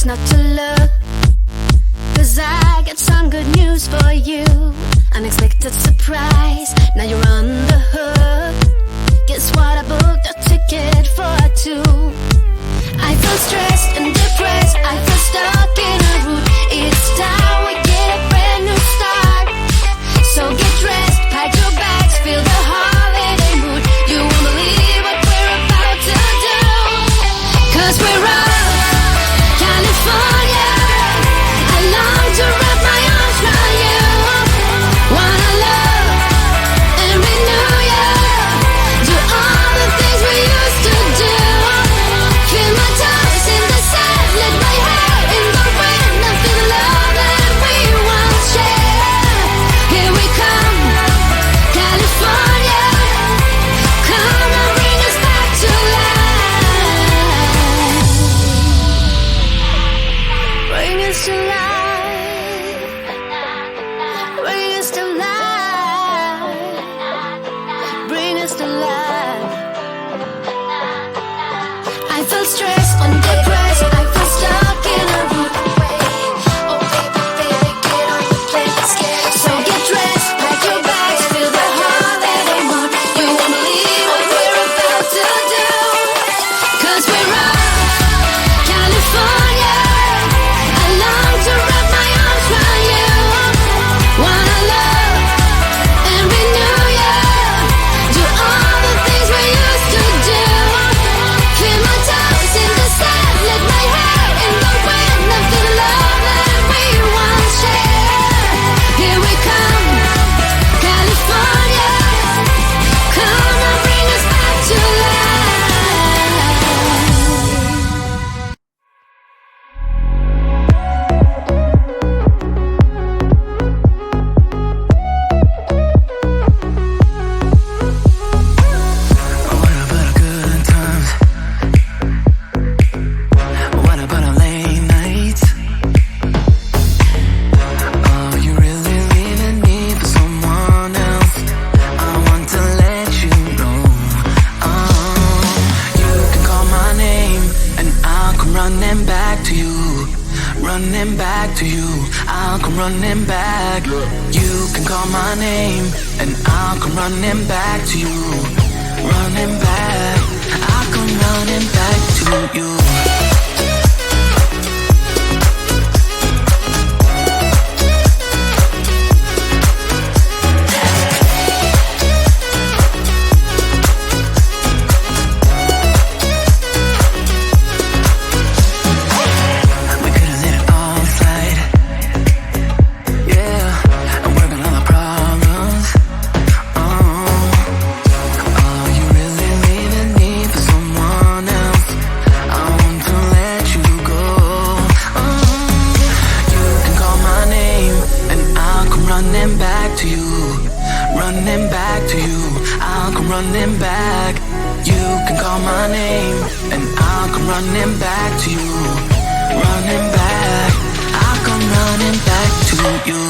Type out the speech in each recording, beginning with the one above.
best not to look, 'cause I got some good news for you. Unexpected surprise, now you're on the hook. Guess what, I booked a ticket for two. I feel stressed and depressed, I feel stuck in a route. It's time we get a brand new start. So get dressed, pack your bags, feel the holiday mood. You won't believe what we're about to do, 'cause we're off, California. I long to wrap my arms around you. Wanna love and renew you. Do all the things we used to do. Feel my toes in the sand, let my hair in the wind. I feel the love that we once shared. Here we come, California. Come and bring us back to life. Bring us to life. Bring us to life. Bring us to life. I feel stressed and depressed, I feel stuck in a route. Oh baby, baby, get on the plane, let's get it. So get dressed, pack your bags, feel the holiday mood. You won't believe what we're about to do, 'cause we're off, California. I long to wrap my arms around you. Wanna love and renew you. Do all the things we used to do. Feel my toes in the sand, let my hair in the wind. I feel the love that we once shared. Here we come, California. Come and bring us back to life. What about our good times? What about our late nights? Oh, you really leaving me for someone else? I want to let you know. Oh, you can call my name and I'll come running back to you. Running back to you, I'll come running back. You can call my name and I'll come running back to you. Running back, I'll come running back to you. We could've let it all slide. Yeah, I'm working on the problems. Oh, you really leaving me for someone else? I want to let you go. You can call my name and I'll come running back to you. Running back to you, I'll come running back. You can call my name and I'll come running back to you. Running back, I'll come running back to you.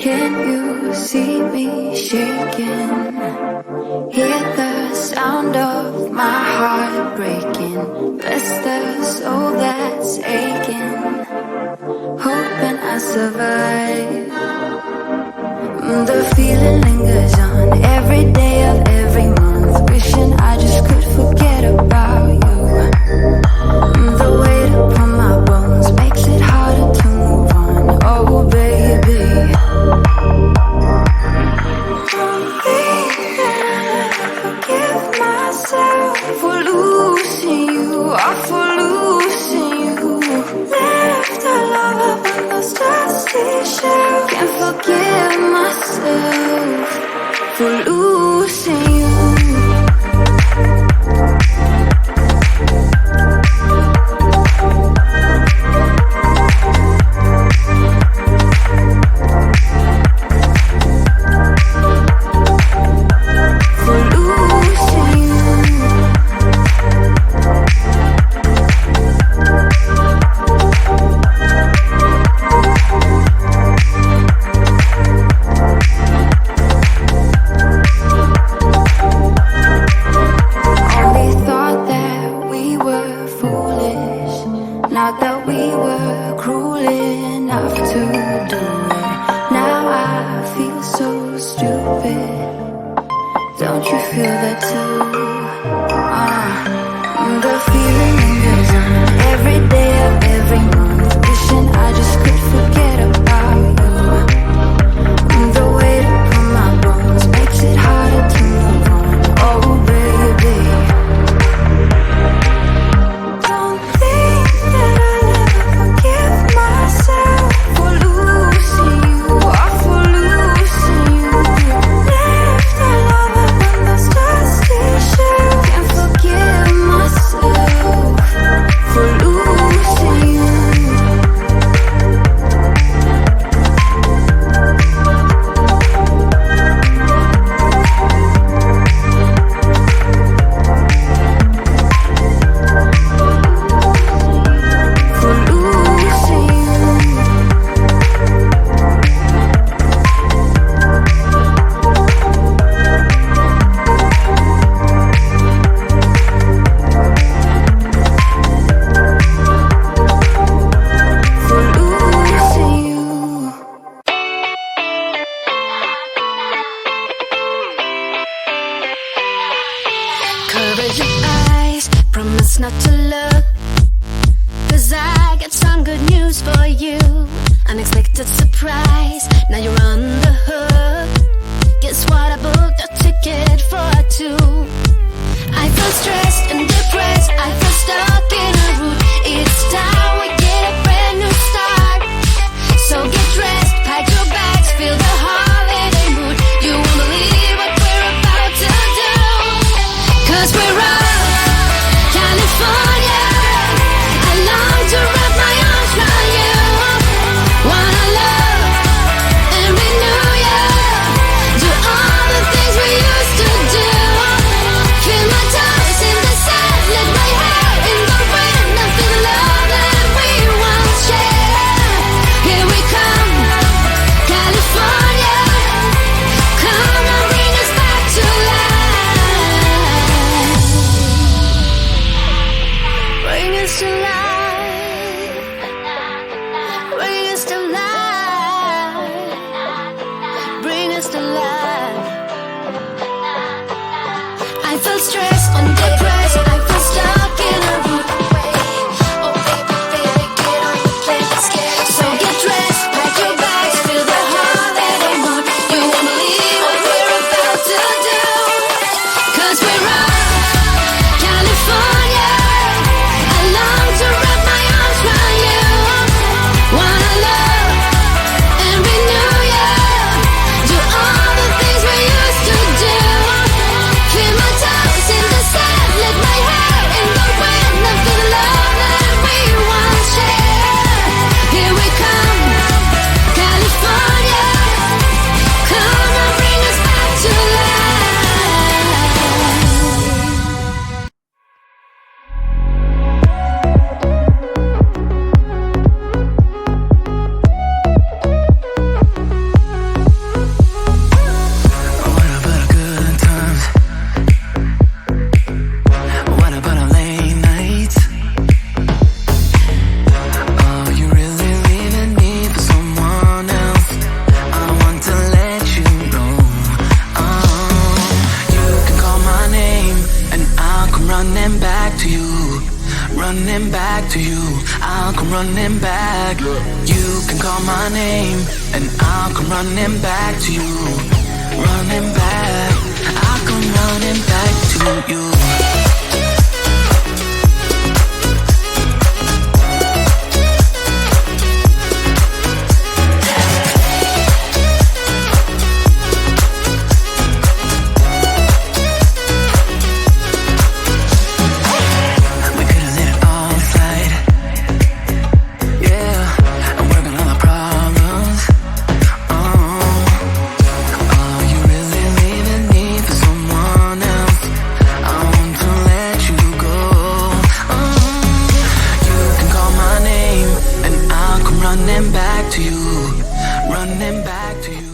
Can you see me shaking? Hear the sound of my heart breaking. Bless the soul that's aching, hoping I survive. The feeling lingers on every day of every month, wishing I just could forget about you. The weight upon my bones makes it harder to move on. Oh baby, don't think that I'll ever forgive myself for losing you, or for losing you. Left our love up on those dusty shelves. Can't forgive myself for losing you. Not that we were cruel enough to do it. Now I feel so stupid. Don't you feel that too? The feeling lingers on every day of every month, wishing I just could forget about you. The weight upon my bones makes it harder to move on. Oh baby, don't think that I'll ever forgive myself for losing you, or for losing you. Left our love up on those dusty shelves. Can't forgive myself for losing you. For losing you. For losing you. Cover your eyes, promise not to look, 'cause I got some good news for you. Unexpected surprise, now you're on the hook. Guess what, I booked a ticket for two. I feel stressed and depressed, I feel stuck in a route. It's time we get a brand new start. So get dressed, pack your bags, feel the holiday mood. You won't believe what we're about to do, 'cause we're on to life. Bring us to life. Bring us to life. I feel stressed and depressed. I feel stuck in a room. Oh baby, baby, get on the plane, let's get it. So get dressed, pack your bags, feel the holiday mood. You won't believe what we're about to do. 'Cause we're out, California. I long to wrap my arms around you. Wanna love and renew you. Do all the things we used to do. Feel my toes in the sand, let my hair in the wind. And feel the love that we once shared. Here we come, California. Come and bring us back to life. What about good times? What about our late nights? Oh, you really leaving me for someone else? I want to let you know. You can call my name and I'll come running back to you. Running back to you, I'll come running back. You can call my name and I'll come running back to you. Running back, I'll come running back to you. We could've let it all slide. Yeah, I'm working on the problems. Oh, you really leaving me for someone else? I want to let you go. You can call my name and I'll come running back to you. Running back to you.